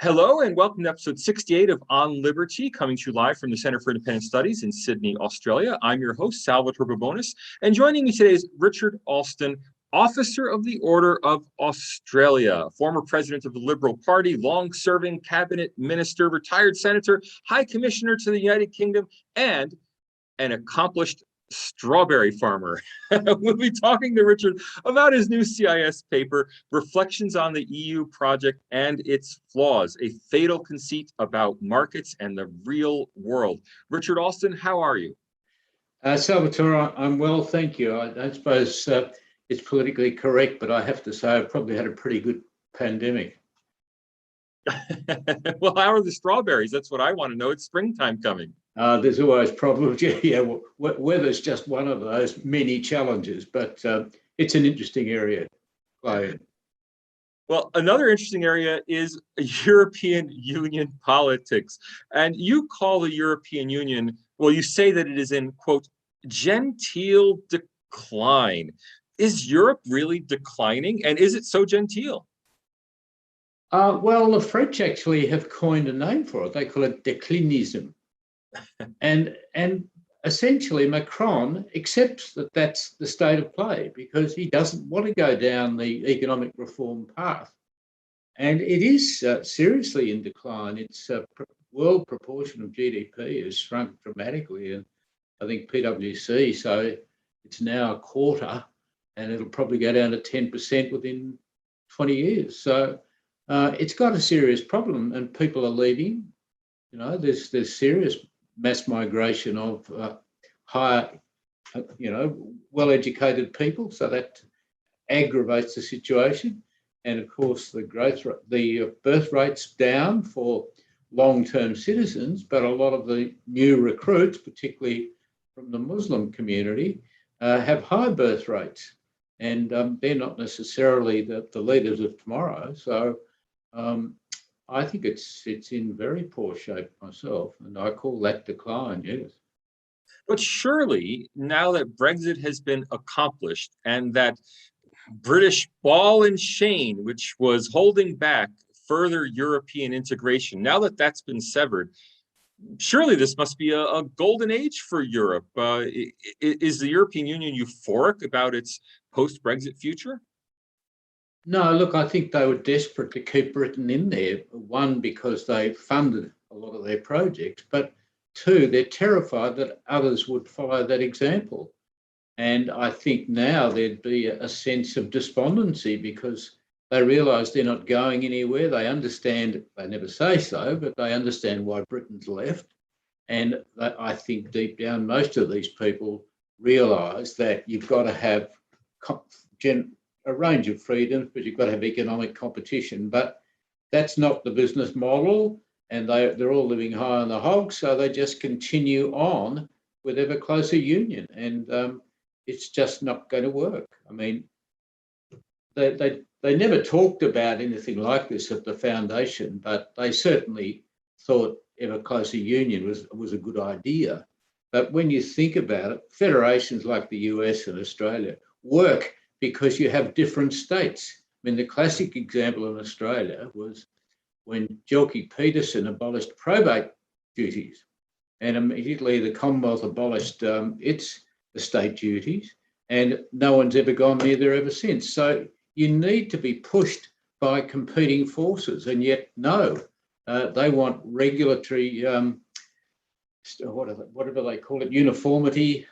Hello and welcome to episode 68 of On Liberty, coming to you live from the Centre for Independent Studies in Sydney, Australia. I'm your host, Salvatore Babonis, and joining me today is Richard Alston, Officer of the Order of Australia, former president of the Liberal Party, long-serving cabinet minister, retired senator, high commissioner to the United Kingdom, and an accomplished strawberry farmer. We'll be talking to Richard about his new CIS paper, Reflections on the EU Project and Its Flaws, a fatal conceit about markets and the real world. Richard Alston, how are you? Salvatore, I'm well, thank you. I don't suppose it's politically correct, but I have to say I've probably had a pretty good pandemic. Well, how are the strawberries? That's what I want to know. It's springtime coming. There's always problems. Yeah, weather's just one of those many challenges, but it's an interesting area to play in. Well, another interesting area is European Union politics. And you call the European Union, well, you say that it is in, quote, genteel decline. Is Europe really declining? And is it so genteel? Well, the French actually have coined a name for it. They call it Declinism. And essentially Macron accepts that that's the state of play because he doesn't want to go down the economic reform path. And it is seriously in decline. Its world proportion of GDP has shrunk dramatically. And I think PwC, so it's now a quarter and it'll probably go down to 10% within 20 years. So it's got a serious problem and people are leaving. You know, there's serious mass migration of higher, well-educated people. So that aggravates the situation. And of course, the birth rate's down for long-term citizens, but a lot of the new recruits, particularly from the Muslim community, have high birth rates. And they're not necessarily the leaders of tomorrow. So I think it's in very poor shape myself, and I call that decline, yes. But surely, now that Brexit has been accomplished and that British ball and chain, which was holding back further European integration, now that that's been severed, surely this must be a golden age for Europe. Is the European Union euphoric about its post-Brexit future? No, look, I think they were desperate to keep Britain in there. One, because they funded a lot of their projects, but two, they're terrified that others would follow that example. And I think now there'd be a sense of despondency because they realise they're not going anywhere. They understand, they never say so, but they understand why Britain's left. And I think deep down, most of these people realise that you've got to have a range of freedoms, but you've got to have economic competition. But that's not the business model, and they're all living high on the hog, so they just continue on with ever closer union, and it's just not going to work. I mean, they never talked about anything like this at the foundation, but they certainly thought ever closer union was a good idea. But when you think about it, federations like the US and Australia work because you have different states. I mean, the classic example in Australia was when Jelke-Petersen abolished probate duties, and immediately the Commonwealth abolished its estate duties, and no one's ever gone near there ever since. So you need to be pushed by competing forces, and yet no, they want regulatory, whatever they call it, uniformity.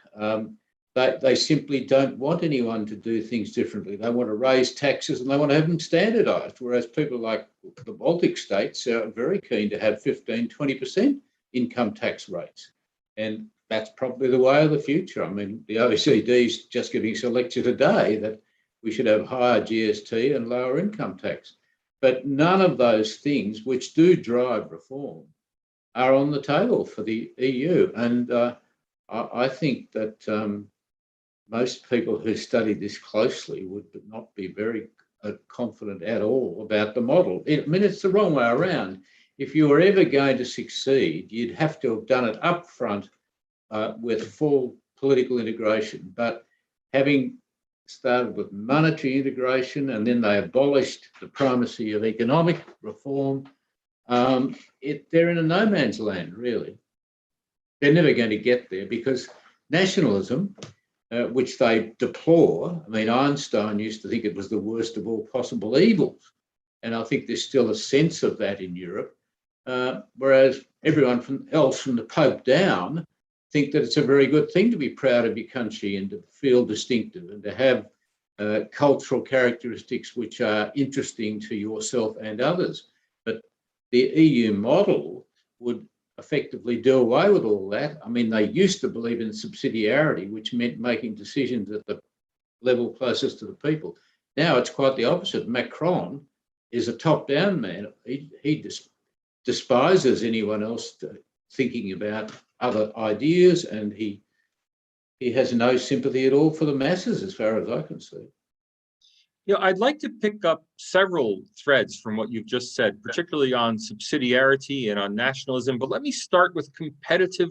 They simply don't want anyone to do things differently. They want to raise taxes and they want to have them standardised, whereas people like the Baltic states are very keen to have 15, 20% income tax rates. And that's probably the way of the future. I mean, the OECD's just giving us a lecture today that we should have higher GST and lower income tax. But none of those things which do drive reform are on the table for the EU. And I think that most people who study this closely would not be very confident at all about the model. I mean, it's the wrong way around. If you were ever going to succeed, you'd have to have done it up front with full political integration. But having started with monetary integration and then they abolished the primacy of economic reform, they're in a no man's land, really. They're never going to get there because nationalism, which they deplore, I mean, Einstein used to think it was the worst of all possible evils. And I think there's still a sense of that in Europe, whereas everyone else from the Pope down think that it's a very good thing to be proud of your country and to feel distinctive and to have cultural characteristics which are interesting to yourself and others. But the EU model would effectively do away with all that. I mean, they used to believe in subsidiarity, which meant making decisions at the level closest to the people. Now it's quite the opposite. Macron is a top-down man. He despises anyone else thinking about other ideas, and he has no sympathy at all for the masses, as far as I can see. You know, I'd like to pick up several threads from what you've just said, particularly on subsidiarity and on nationalism. But let me start with competitive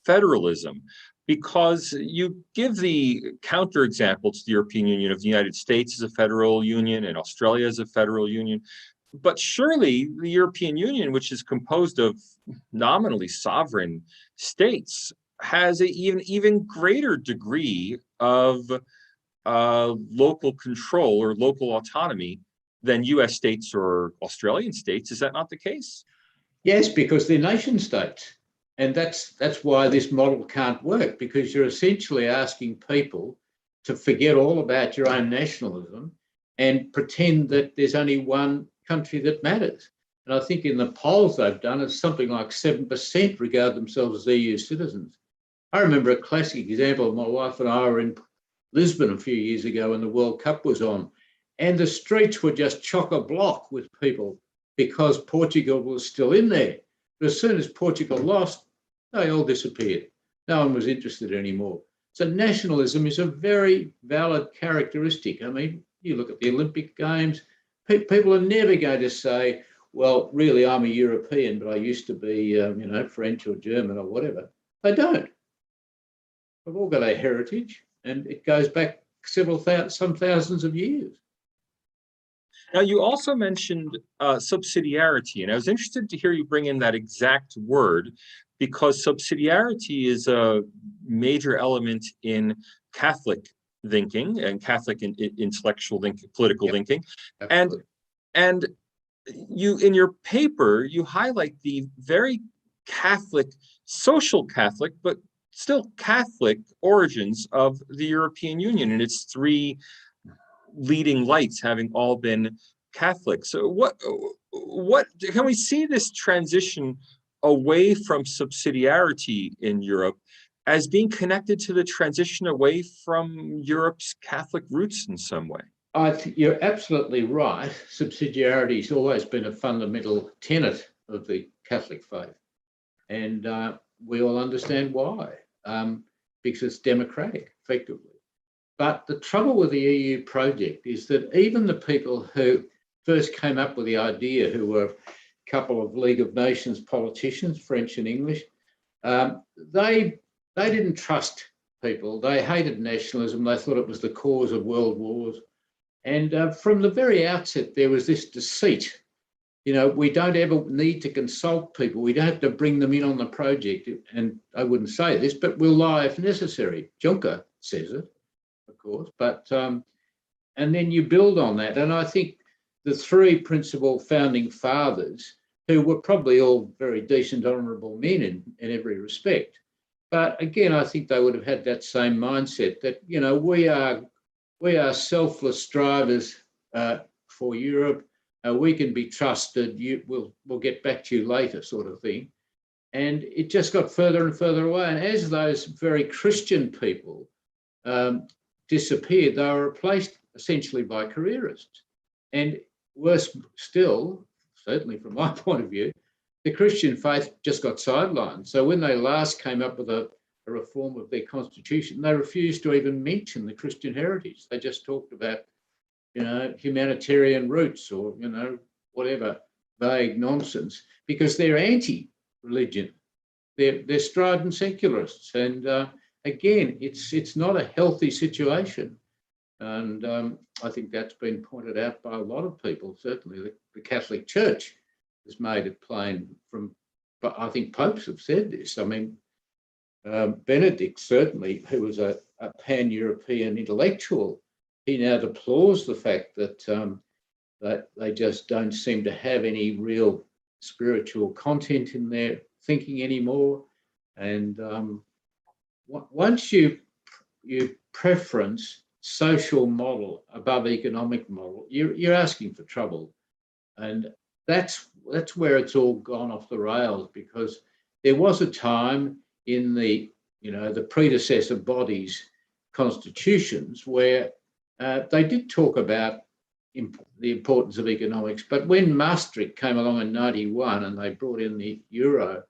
federalism, because you give the counterexample to the European Union of the United States as a federal union and Australia as a federal union. But surely the European Union, which is composed of nominally sovereign states, has an even greater degree of local control or local autonomy than US states or Australian states. Is that not the case? Yes, because they're nation states. And that's why this model can't work, because you're essentially asking people to forget all about your own nationalism and pretend that there's only one country that matters. And I think in the polls they've done, it's something like 7% regard themselves as EU citizens. I remember a classic example. My wife and I were in Lisbon a few years ago when the World Cup was on, and the streets were just chock-a-block with people because Portugal was still in there. But as soon as Portugal lost, they all disappeared. No one was interested anymore. So nationalism is a very valid characteristic. I mean, you look at the Olympic Games, people are never going to say, well, really, I'm a European, but I used to be, French or German or whatever. They don't. We've all got a heritage, and it goes back some thousands of years. Now, you also mentioned subsidiarity, and I was interested to hear you bring in that exact word, because subsidiarity is a major element in Catholic thinking and Catholic intellectual thinking, political thinking. And you, in your paper, you highlight the very Catholic, social Catholic, but still Catholic origins of the European Union and its three leading lights having all been Catholic. So what can we see this transition away from subsidiarity in Europe as being connected to the transition away from Europe's Catholic roots in some way? I think you're absolutely right. Subsidiarity has always been a fundamental tenet of the Catholic faith. And we all understand why, because it's democratic, effectively. But the trouble with the EU project is that even the people who first came up with the idea, who were a couple of League of Nations politicians, French and English, they didn't trust people. They hated nationalism. They thought it was the cause of world wars. And from the very outset, there was this deceit. You know, we don't ever need to consult people. We don't have to bring them in on the project. And I wouldn't say this, but we'll lie if necessary. Juncker says it, of course. But and then you build on that. And I think the three principal founding fathers, who were probably all very decent, honourable men in every respect. But again, I think they would have had that same mindset that, you know, we are selfless strivers for Europe. We can be trusted. We'll get back to you later, sort of thing. And it just got further and further away. And as those very Christian people disappeared, they were replaced essentially by careerists. And worse still, certainly from my point of view, the Christian faith just got sidelined. So when they last came up with a reform of their constitution, they refused to even mention the Christian heritage. They just talked about, you know, humanitarian roots or, you know, whatever vague nonsense, because they're anti-religion. They're strident secularists. And again, it's not a healthy situation. And I think that's been pointed out by a lot of people, certainly the Catholic Church has made it plain from, but I think popes have said this. I mean, Benedict, certainly, who was a pan-European intellectual, he now deplores the fact that that they just don't seem to have any real spiritual content in their thinking anymore. And once you preference social model above economic model, you're asking for trouble. And that's where it's all gone off the rails, because there was a time in the predecessor bodies' constitutions where they did talk about the importance of economics. But when Maastricht came along in 91 and they brought in the euro,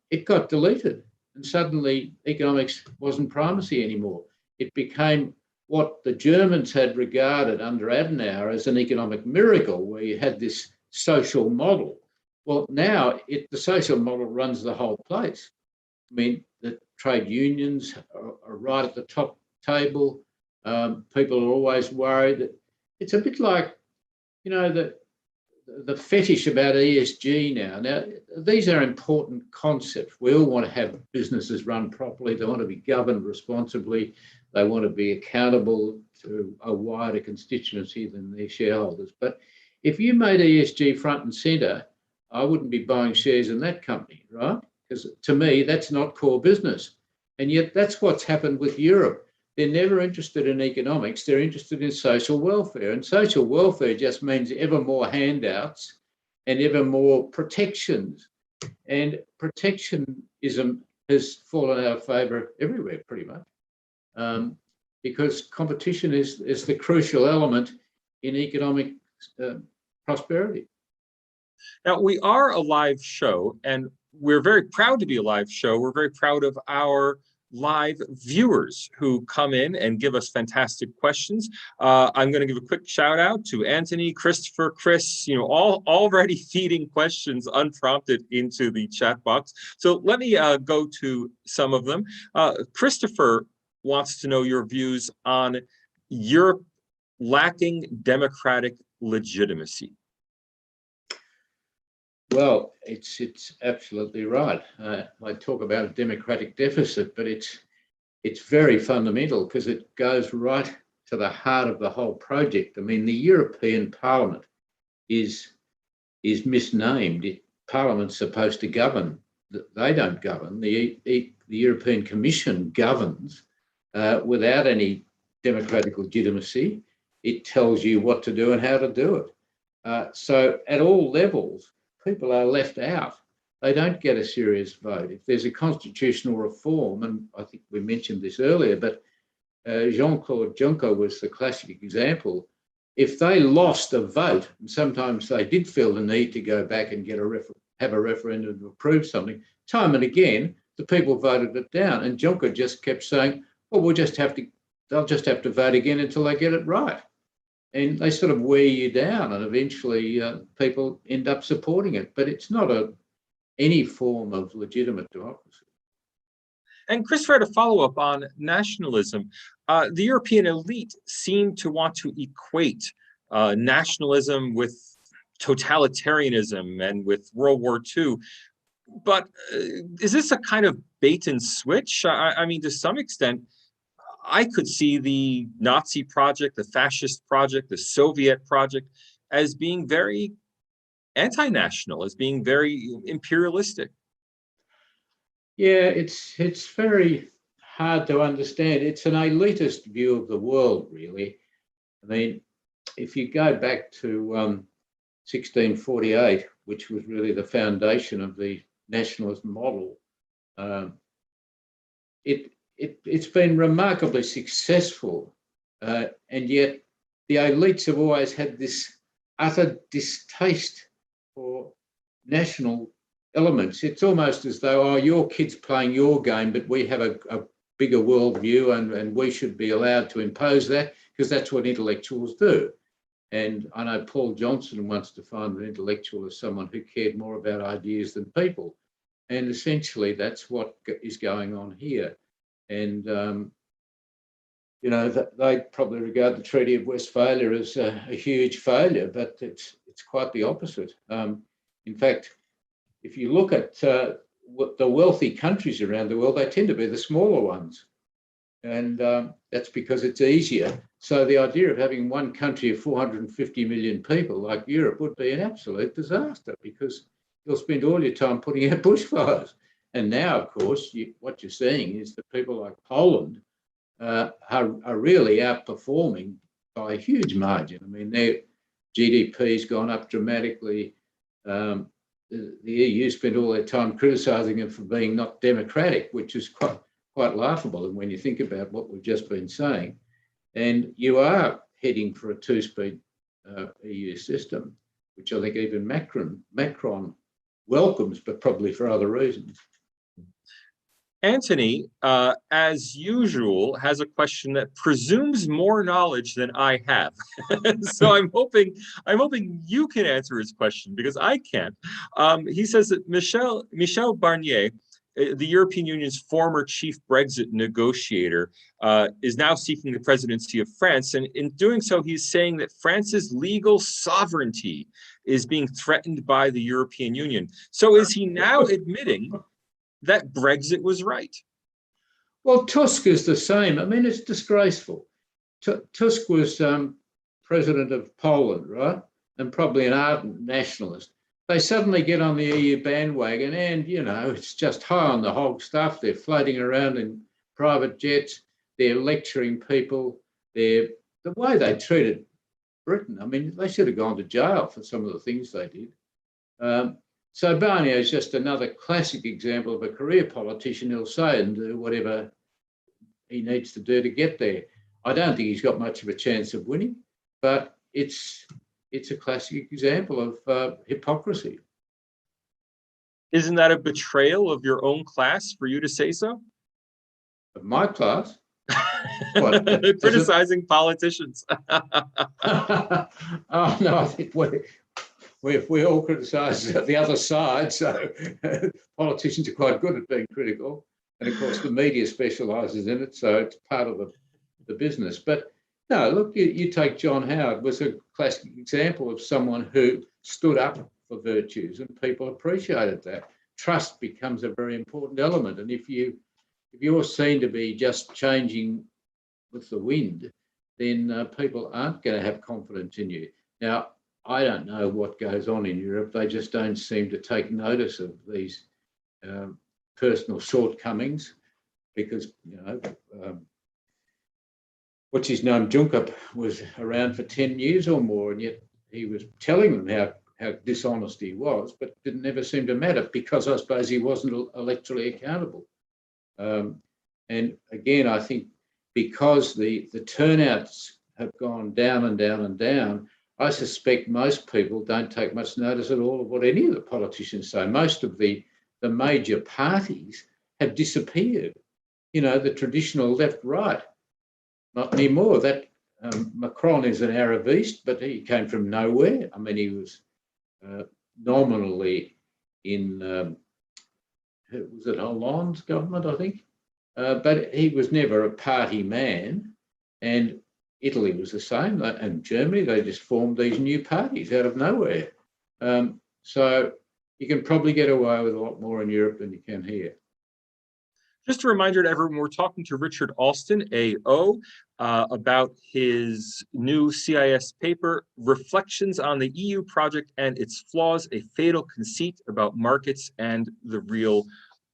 it got deleted. And suddenly economics wasn't primacy anymore. It became what the Germans had regarded under Adenauer as an economic miracle, where you had this social model. Well, now the social model runs the whole place. I mean, the trade unions are right at the top table. People are always worried that it's a bit like, the fetish about ESG now. Now, these are important concepts. We all want to have businesses run properly. They want to be governed responsibly. They want to be accountable to a wider constituency than their shareholders. But if you made ESG front and centre, I wouldn't be buying shares in that company, right? Because to me, that's not core business. And yet that's what's happened with Europe. They're never interested in economics. They're interested in social welfare. And social welfare just means ever more handouts and ever more protections. And protectionism has fallen out of favour everywhere, pretty much, because competition is the crucial element in economic prosperity. Now, we are a live show, and we're very proud to be a live show. We're very proud of our live viewers who come in and give us fantastic questions. I'm going to give a quick shout out to Anthony, Christopher, Chris, all already feeding questions unprompted into the chat box. So let me go to some of them. Christopher wants to know your views on Europe lacking democratic legitimacy. Well, it's absolutely right. I talk about a democratic deficit, but it's very fundamental, because it goes right to the heart of the whole project. I mean, the European Parliament is misnamed. Parliament's supposed to govern. They don't govern. The European Commission governs without any democratic legitimacy. It tells you what to do and how to do it. So at all levels, people are left out. They don't get a serious vote. If there's a constitutional reform, and I think we mentioned this earlier, but Jean-Claude Juncker was the classic example. If they lost a vote, and sometimes they did feel the need to go back and have a referendum to approve something, time and again, the people voted it down. And Juncker just kept saying, well, they'll just have to vote again until they get it right. And they sort of wear you down, and eventually people end up supporting it. But it's not any form of legitimate democracy. And Christopher had a follow-up on nationalism. The European elite seem to want to equate nationalism with totalitarianism and with World War II. But is this a kind of bait and switch? I mean, to some extent, I could see the Nazi project, the fascist project, the Soviet project as being very anti-national, as being very imperialistic. Yeah, it's very hard to understand. It's an elitist view of the world, really. I mean, if you go back to 1648, which was really the foundation of the nationalist model, it's been remarkably successful, and yet the elites have always had this utter distaste for national elements. It's almost as though, your kid's playing your game, but we have a bigger worldview, and we should be allowed to impose that, because that's what intellectuals do. And I know Paul Johnson once defined an intellectual as someone who cared more about ideas than people. And essentially that's what is going on here. And, they probably regard the Treaty of Westphalia as a huge failure, but it's quite the opposite. In fact, if you look at the wealthy countries around the world, they tend to be the smaller ones. And that's because it's easier. So the idea of having one country of 450 million people like Europe would be an absolute disaster, because you'll spend all your time putting out bushfires. And now, of course, what you're seeing is that people like Poland are really outperforming by a huge margin. I mean, their GDP's gone up dramatically. The EU spent all their time criticising them for being not democratic, which is quite laughable. And when you think about what we've just been saying, and you are heading for a two-speed EU system, which I think even Macron welcomes, but probably for other reasons. Anthony, as usual, has a question that presumes more knowledge than I have. So I'm hoping you can answer his question, because I can't. He says that Michel Barnier, the European Union's former chief Brexit negotiator, is now seeking the presidency of France. And in doing so, he's saying that France's legal sovereignty is being threatened by the European Union. So is he now admitting that Brexit was right? Well, Tusk is the same. I mean, it's disgraceful. Tusk was president of Poland, right? And probably an ardent nationalist. They suddenly get on the EU bandwagon and, you know, it's just high on the hog stuff. They're floating around in private jets. They're lecturing people. The way they treated Britain, I mean, they should have gone to jail for some of the things they did. So Barnier is just another classic example of a career politician who'll say and do whatever he needs to do to get there. I don't think he's got much of a chance of winning, but it's a classic example of hypocrisy. Isn't that a betrayal of your own class for you to say so? Of my class? What, criticizing politicians. Oh, no, I think we all criticise the other side, so politicians are quite good at being critical. And of course, the media specialises in it, so it's part of the business. But no, look, you take John Howard, was a classic example of someone who stood up for virtues, and people appreciated that. Trust becomes a very important element. And if you're seen to be just changing with the wind, then people aren't going to have confidence in you. Now, I don't know what goes on in Europe. They just don't seem to take notice of these personal shortcomings, because, you know, what's his name, Juncker, was around for 10 years or more, and yet he was telling them how dishonest he was, but it never seemed to matter, because I suppose he wasn't electorally accountable. And again, I think because the turnouts have gone down and down and down, I suspect most people don't take much notice at all of what any of the politicians say. Most of the major parties have disappeared. You know, the traditional left-right, not anymore. That Macron is an Arabist, but he came from nowhere. I mean, he was nominally in, was it Hollande's government, I think? But he was never a party man. And Italy was the same, and Germany, they just formed these new parties out of nowhere. So you can probably get away with a lot more in Europe than you can here. Just a reminder to everyone, we're talking to Richard Alston, AO, about his new CIS paper, Reflections on the EU Project and Its Flaws, a Fatal Conceit About Markets and the Real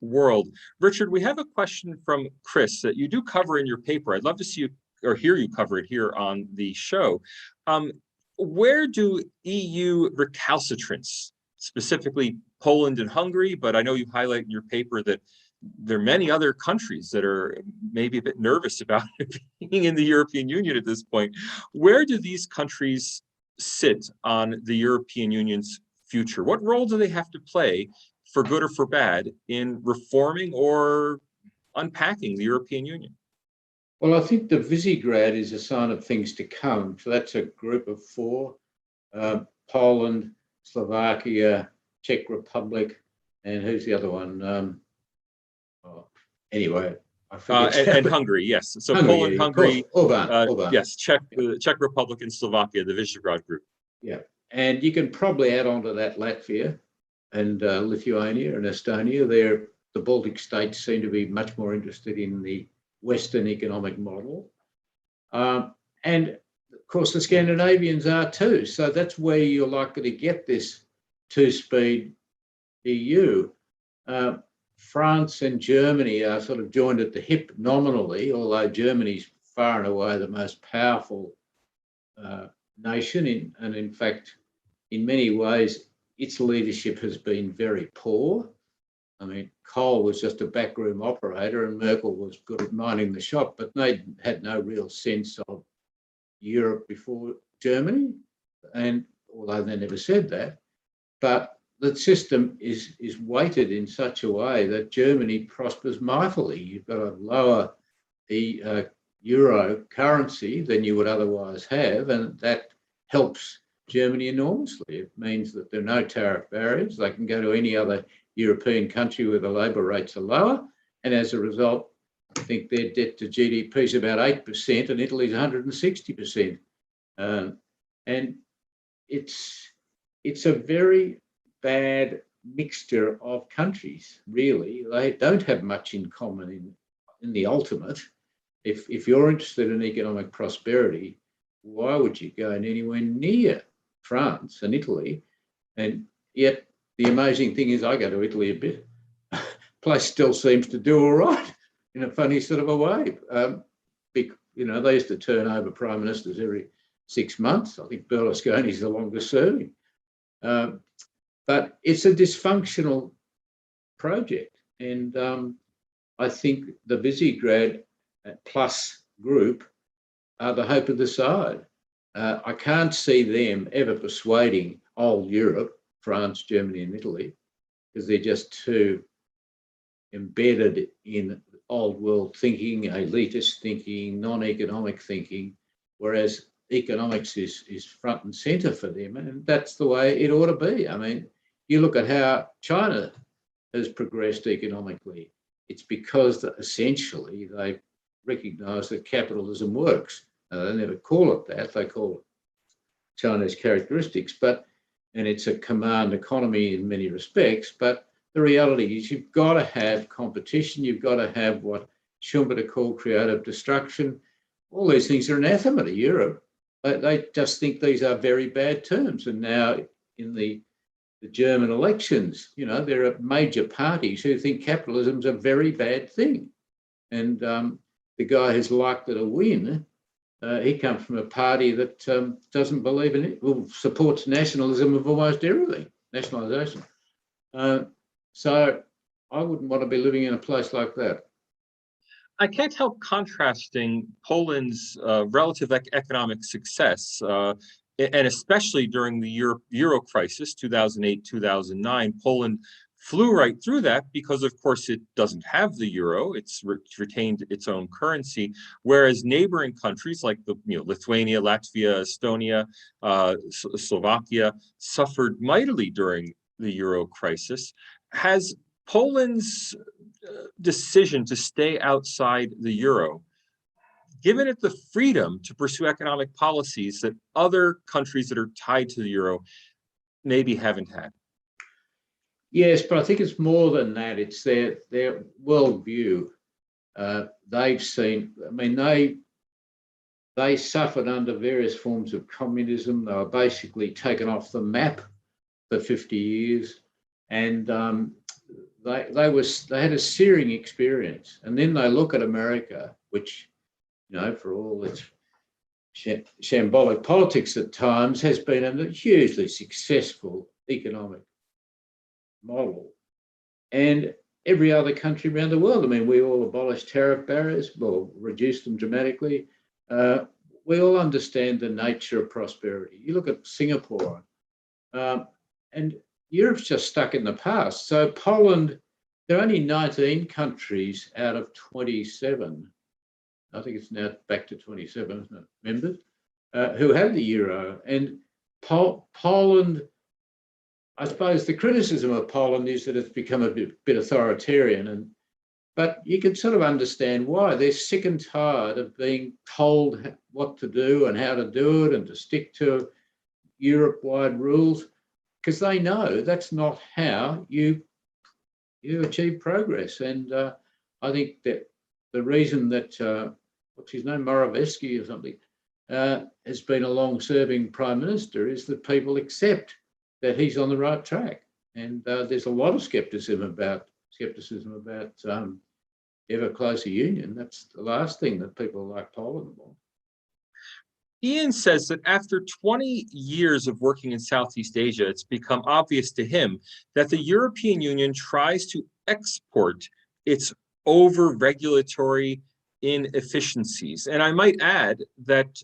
World. Richard, we have a question from Chris that you do cover in your paper. I'd love to see you or hear you cover it here on the show. Where do EU recalcitrants, specifically Poland and Hungary, but I know you highlight in your paper that there are many other countries that are maybe a bit nervous about being in the European Union at this point. Where do these countries sit on the European Union's future? What role do they have to play, for good or for bad, in reforming or unpacking the European Union? Well, I think the Visegrad is a sign of things to come. So that's a group of four: Poland, Slovakia, Czech Republic, and who's the other one? Anyway, I forget. And Hungary, yes. So Hungary, Poland, Hungary, Orban. yes, Czech Republic and Slovakia, the Visegrad group. Yeah, and you can probably add on to that Latvia, and Lithuania and Estonia. The Baltic states seem to be much more interested in the Western economic model. And of course, the Scandinavians are too. So that's where you're likely to get this two-speed EU. France and Germany are sort of joined at the hip nominally, although Germany's far and away the most powerful nation. And in fact, in many ways, its leadership has been very poor. I mean, Kohl was just a backroom operator and Merkel was good at minding the shop, but they had no real sense of Europe before Germany, and although they never said that. But the system is weighted in such a way that Germany prospers mightily. You've got a lower euro currency than you would otherwise have, and that helps Germany enormously. It means that there are no tariff barriers. They can go to any other European country where the labour rates are lower, and as a result, I think their debt to GDP is about 8% and Italy's 160%. And it's a very bad mixture of countries, really. They don't have much in common in the ultimate. If you're interested in economic prosperity, why would you go anywhere near France and Italy? And yet the amazing thing is I go to Italy a bit. Place still seems to do all right in a funny sort of a way. You know, they used to turn over prime ministers every 6 months. I think Berlusconi's the longest serving. But it's a dysfunctional project. And I think the Visegrad Plus group are the hope of the side. I can't see them ever persuading old Europe, France, Germany and Italy, because they're just too embedded in old world thinking, elitist thinking, non-economic thinking, whereas economics is front and centre for them. And that's the way it ought to be. I mean, you look at how China has progressed economically. It's because that essentially they recognise that capitalism works. They never call it that. They call it China's characteristics, and it's a command economy in many respects. But the reality is you've got to have competition. You've got to have what Schumpeter called creative destruction. All these things are anathema to Europe. They just think these are very bad terms. And now in the German elections, you know, there are major parties who think capitalism's a very bad thing. And the guy who's likely to win, he comes from a party that doesn't believe in it, well, supports nationalism of almost everything, nationalisation. So I wouldn't want to be living in a place like that. I can't help contrasting Poland's relative economic success, and especially during the Euro crisis, 2008, 2009, Poland flew right through that because, of course, it doesn't have the euro. It's retained its own currency, whereas neighboring countries like Lithuania, Latvia, Estonia, Slovakia suffered mightily during the euro crisis. Has Poland's decision to stay outside the euro given it the freedom to pursue economic policies that other countries that are tied to the euro maybe haven't had? Yes, but I think it's more than that. It's their worldview. They've seen, I mean, they suffered under various forms of communism. They were basically taken off the map for 50 years. And they had a searing experience. And then they look at America, which, you know, for all its shambolic politics at times, has been a hugely successful economic model. And every other country around the world, I mean, we all abolished tariff barriers, well, reduced them dramatically. We all understand the nature of prosperity. You look at Singapore, and Europe's just stuck in the past. So Poland, there are only 19 countries out of 27, I think it's now back to 27, isn't it, members, who have the euro. And Poland, I suppose the criticism of Poland is that it's become a bit authoritarian, but you can sort of understand why. They're sick and tired of being told what to do and how to do it and to stick to Europe-wide rules. because they know that's not how you achieve progress. And I think that the reason that what's his name, Morawiecki or something, has been a long-serving prime minister is that people accept that he's on the right track. And there's a lot of skepticism about ever closer union. That's the last thing that people like Poland want. Ian says that after 20 years of working in Southeast Asia, it's become obvious to him that the European Union tries to export its over-regulatory inefficiencies. And I might add that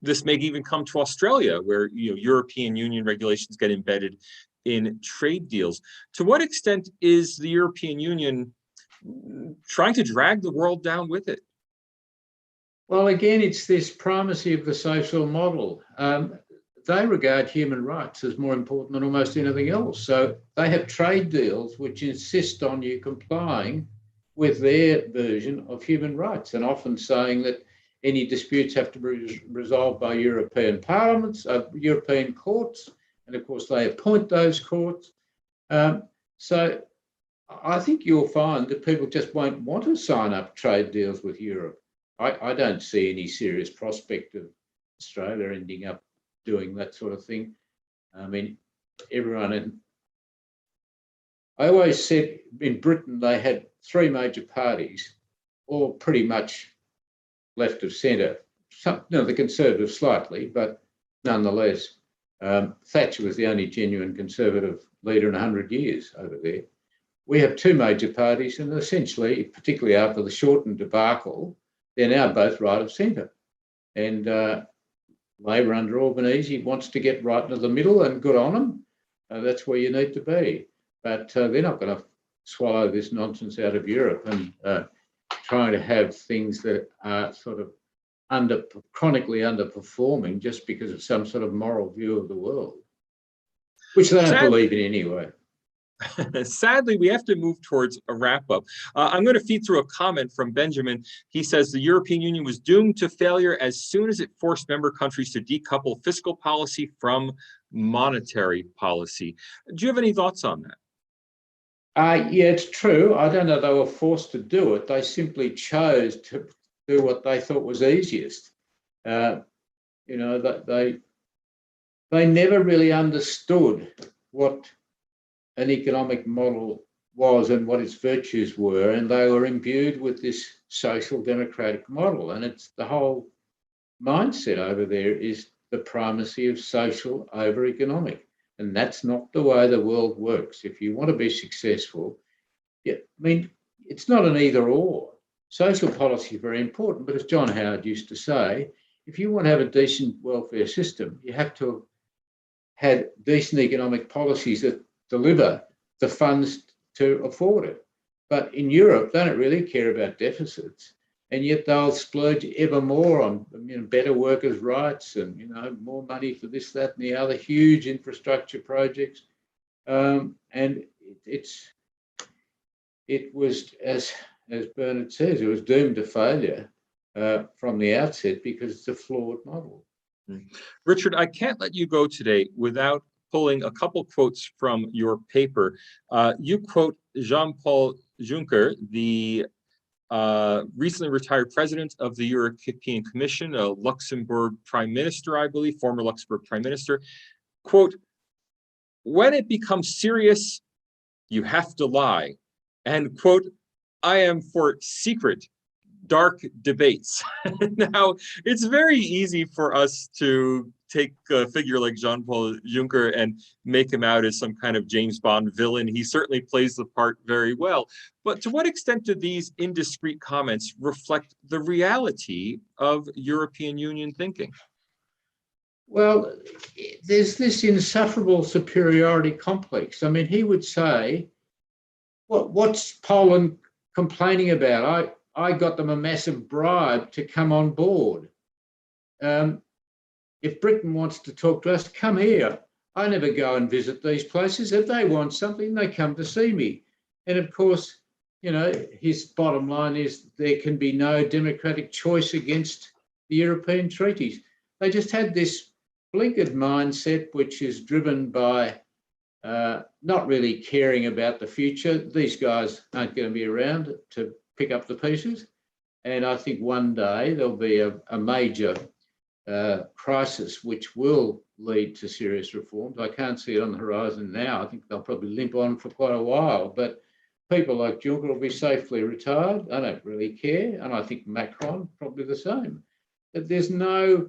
this may even come to Australia, where European Union regulations get embedded in trade deals. To what extent is the European Union trying to drag the world down with it? Well, again, it's this primacy of the social model. They regard human rights as more important than almost anything else. So they have trade deals which insist on you complying with their version of human rights, and often saying that any disputes have to be resolved by European parliaments, European courts, and of course they appoint those courts. So I think you'll find that people just won't want to sign up trade deals with Europe. I don't see any serious prospect of Australia ending up doing that sort of thing. I mean, I always said in Britain they had three major parties, all pretty much left of centre. The Conservatives slightly, but nonetheless, Thatcher was the only genuine Conservative leader in 100 years over there. We have two major parties, and essentially, particularly after the Shorten debacle, they're now both right of centre. And Labor under Albanese wants to get right into the middle, and good on them. That's where you need to be. But they're not going to swallow this nonsense out of Europe and trying to have things that are sort of chronically underperforming just because of some sort of moral view of the world, which they don't believe in anyway. Sadly, we have to move towards a wrap-up. I'm going to feed through a comment from Benjamin. He says the European Union was doomed to failure as soon as it forced member countries to decouple fiscal policy from monetary policy. Do you have any thoughts on that? Yeah, it's true. I don't know they were forced to do it. They simply chose to do what they thought was easiest. They never really understood what an economic model was and what its virtues were, and they were imbued with this social democratic model. And it's the whole mindset over there is the primacy of social over economic. And that's not the way the world works. If you want to be successful, it's not an either or. Social policy is very important, but as John Howard used to say, if you want to have a decent welfare system, you have to have decent economic policies that deliver the funds to afford it. But in Europe, they don't really care about deficits, and yet they'll splurge ever more on better workers' rights and more money for this, that, and the other huge infrastructure projects. And it was as Bernard says, it was doomed to failure from the outset because it's a flawed model. Richard, I can't let you go today without pulling a couple quotes from your paper. You quote Jean-Paul Juncker, the recently retired president of the European Commission, a Luxembourg prime minister, I believe, former Luxembourg prime minister. Quote, "When it becomes serious, you have to lie." And quote, "I am for secret, dark debates." Now, it's very easy for us to take a figure like Jean-Paul Juncker and make him out as some kind of James Bond villain. He certainly plays the part very well. But to what extent do these indiscreet comments reflect the reality of European Union thinking? Well, there's this insufferable superiority complex. I mean, he would say, what's Poland complaining about? I got them a massive bribe to come on board. If Britain wants to talk to us, come here. I never go and visit these places. If they want something, they come to see me. And of course, his bottom line is there can be no democratic choice against the European treaties. They just had this blinkered mindset, which is driven by not really caring about the future. These guys aren't going to be around to pick up the pieces. And I think one day there'll be a major crisis which will lead to serious reforms. I can't see it on the horizon now. I think they'll probably limp on for quite a while. But people like Juncker will be safely retired. I don't really care. And I think Macron probably the same. But there's no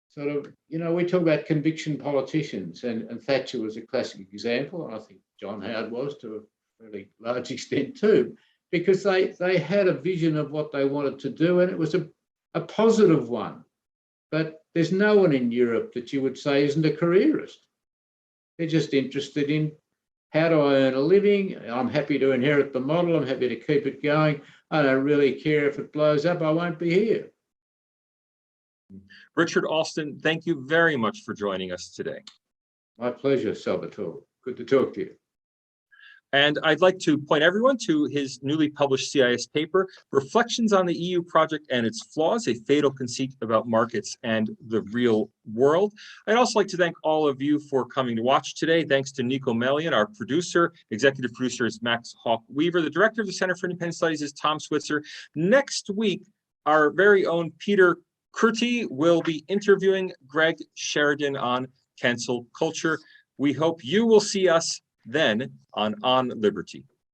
sort of, we talk about conviction politicians, and Thatcher was a classic example, and I think John Howard was to a fairly large extent too, because they had a vision of what they wanted to do, and it was a positive one. But there's no one in Europe that you would say isn't a careerist. They're just interested in, how do I earn a living? I'm happy to inherit the model. I'm happy to keep it going. I don't really care if it blows up. I won't be here. Richard Alston, thank you very much for joining us today. My pleasure, Salvatore. Good to talk to you. And I'd like to point everyone to his newly published CIS paper, Reflections on the EU Project and Its Flaws, a Fatal Conceit About Markets and the Real World. I'd also like to thank all of you for coming to watch today. Thanks to Nico Melian, our producer. Executive producer is Max Hawk-Weaver. The director of the Center for Independent Studies is Tom Switzer. Next week, our very own Peter Curti will be interviewing Greg Sheridan on cancel culture. We hope you will see us then on Liberty.